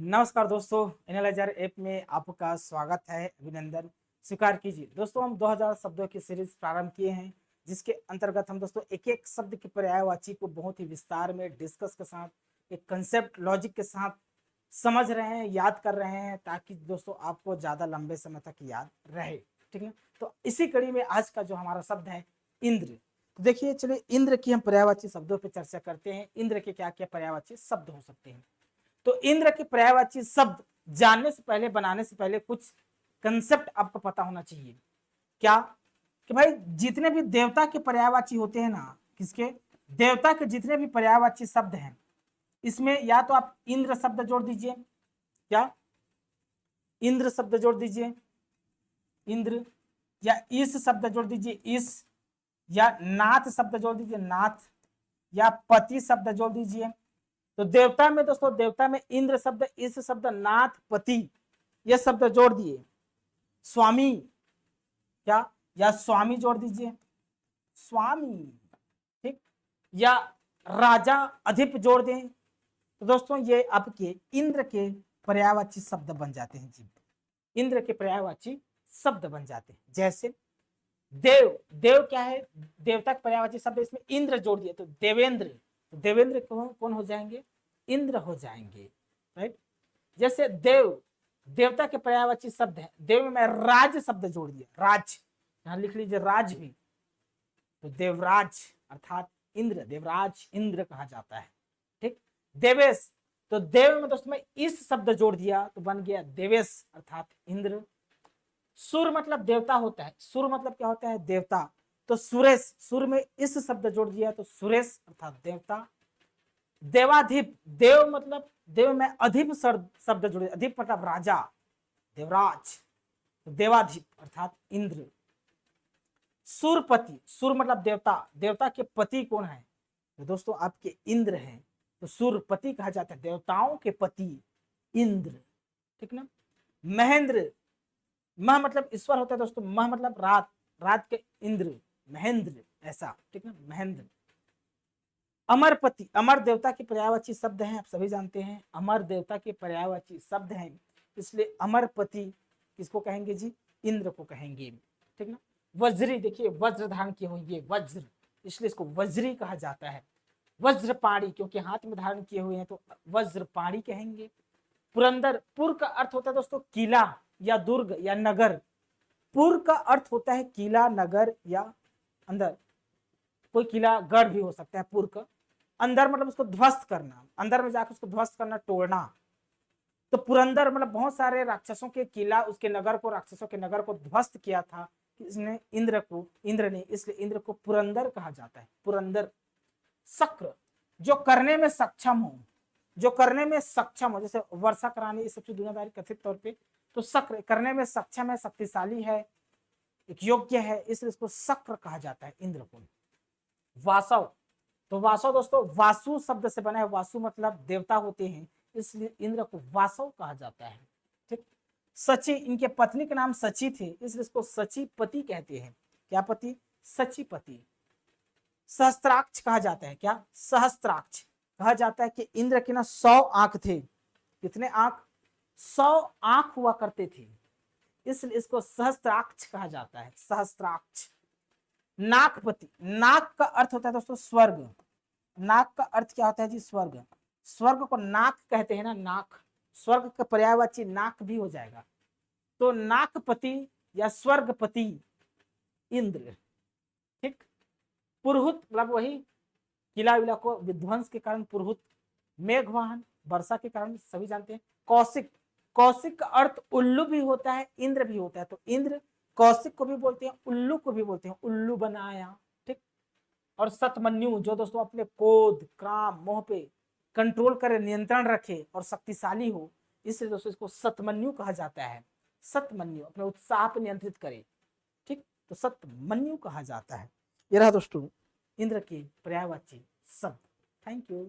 नमस्कार दोस्तों, analyser app में आपका स्वागत है। अभिनंदन स्वीकार कीजिए। दोस्तों हम 2000 शब्दों की सीरीज प्रारंभ किए हैं, जिसके अंतर्गत हम दोस्तों एक एक शब्द के पर्यायवाची को बहुत ही विस्तार में डिस्कस के साथ, एक कंसेप्ट लॉजिक के साथ समझ रहे हैं, याद कर रहे हैं, ताकि दोस्तों आपको ज्यादा लंबे समय तक याद रहे। ठीक है, तो इसी कड़ी में आज का जो हमारा शब्द है इंद्र। तो देखिए, चलिए इंद्र की हम पर्यायवाची शब्दों पर चर्चा करते हैं। इंद्र के क्या क्या पर्यायवाची शब्द हो सकते हैं। तो इंद्र के पर्यायवाची शब्द जानने से पहले, बनाने से पहले कुछ कंसेप्ट आपको पता होना चाहिए। क्या कि भाई जितने भी देवता के पर्यायवाची होते हैं ना, किसके, देवता के जितने भी पर्यायवाची शब्द हैं, इसमें या तो आप इंद्र शब्द जोड़ दीजिए, क्या इंद्र शब्द जोड़ दीजिए, इंद्र, या इस शब्द जोड़ दीजिए, इस, या नाथ शब्द जोड़ दीजिए, नाथ, या पति शब्द जोड़ दीजिए। तो देवता में दोस्तों, देवता में इंद्र शब्द, इस शब्द, नाथ, पति, ये शब्द जोड़ दिए। स्वामी, क्या, या स्वामी जोड़ दीजिए, स्वामी, ठीक, या राजा, अधिप जोड़ दें। तो दोस्तों ये आपके इंद्र के पर्यायवाची शब्द बन जाते हैं जी। इंद्र के पर्यायवाची शब्द बन जाते हैं। जैसे देव, देव क्या है, देवता का पर्यायवाची शब्द, इसमें इंद्र जोड़ दिए तो देवेंद्र। तो देवेंद्र कौन हो जाएंगे, इंद्र हो जाएंगे, राइट। जैसे देव, देवता के पर्यायवाची शब्द है, देव में मैं राज शब्द जोड़ दिया, राज, यहां लिख लीजिए राज भी, तो देवराज अर्थात इंद्र, देवराज इंद्र कहा जाता है। ठीक, देवेश, तो देव में दोस्तों मैं इस शब्द जोड़ दिया तो बन गया देवेश अर्थात इंद्र। सुर मतलब देवता होता है, सुर मतलब क्या होता है, देवता। तो सुरेश, सुर में इस शब्द जोड़ दिया तो सुरेश अर्थात देवता। देवाधिप, देव मतलब देव में अधिप शब्द जुड़े, अधिप मतलब राजा, देवराज, तो देवाधिप अर्थात इंद्र। सुरपति, सुर मतलब देवता, देवता के पति कौन है, तो दोस्तों आपके इंद्र हैं, तो सुरपति कहा जाता है, देवताओं के पति इंद्र। ठीक ना। महेंद्र, मह मतलब ईश्वर होता है दोस्तों, मह मतलब रात, रात के इंद्र, महेंद्र ऐसा। ठीक ना, महेंद्र। अमरपति, अमर देवता के पर्यायवाची शब्द हैं, आप सभी जानते हैं, अमर देवता के पर्यायवाची शब्द हैं, इसलिए अमरपति किसको कहेंगे जी, इंद्र को कहेंगे। ठीक ना। वज्री, देखिए वज्र धारण किए हुए, वज्र, इसलिए इसको वज्री कहा जाता है। वज्रपाणी, क्योंकि हाथ में धारण किए हुए हैं तो वज्रपाणी कहेंगे। पुरंदर, पुर का अर्थ होता है दोस्तों किला या दुर्ग या नगर। पुर का अर्थ होता है किला, नगर या अंदर, कोई किला गढ़ भी हो सकता है। पुर का अंदर मतलब उसको ध्वस्त करना, अंदर में जाकर उसको ध्वस्त करना, तोड़ना। तो पुरंदर मतलब बहुत सारे राक्षसों के किला, उसके नगर को, राक्षसों के नगर को ध्वस्त किया था इसने, इंद्र को, इंद्र ने, इसलिए इंद्र को पुरंदर कहा जाता है, पुरंदर। शक्र, जो करने में सक्षम हो, जो करने में सक्षम हो, जैसे वर्षा करानी, इस सबसे दुनियादारी कथित तौर पे, तो शक्र करने में सक्षम है, शक्तिशाली है, एक योग्य है, इसलिए इसको शक्र कहा जाता है इंद्र को। वासव, तो वासव दोस्तों वासु शब्द से बना है, वासु मतलब देवता होते हैं, इसलिए इंद्र को वासव कहा जाता है। ठीक। सची, इनके पत्नी के नाम सची थे, इसलिए इसको सची पति कहते हैं। क्या पति, सची पति। सहस्त्राक्ष कहा जाता है, क्या, सहस्त्राक्ष कहा जाता है कि इंद्र के ना 100 आंख थे। कितने आंख, 100 आंख हुआ करते थे, इसलिए इसको सहस्त्राक्ष कहा जाता है, सहस्त्राक्ष। नाकपति, नाक का अर्थ होता है दोस्तों स्वर्ग, नाक का अर्थ क्या होता है जी, स्वर्ग। स्वर्ग को नाक कहते हैं ना, नाक, स्वर्ग का पर्यायवाची नाक भी हो जाएगा, तो नाकपति या स्वर्गपति इंद्र। ठीक। पुरहुत मतलब वही किला विला को विध्वंस के कारण पुरहुत। मेघवाहन, वर्षा के कारण, सभी जानते हैं। कौशिक, कौशिक का अर्थ उल्लू भी होता है, इंद्र भी होता है, तो इंद्र कौशिक को भी बोलते हैं, उल्लू को भी बोलते हैं, उल्लू बनाया। ठीक। और सतमन्यु, जो दोस्तों अपने क्रोध, काम, मोह पे कंट्रोल करे, नियंत्रण रखे और शक्तिशाली हो, इसलिए दोस्तों इसको सतमन्यु कहा जाता है। सतमन्यु अपने उत्साह पर नियंत्रित करे, ठीक, तो सतमन्यु कहा जाता है। ये रहा दोस्तों इंद्र के पर्यायवाची शब्द। Thank you.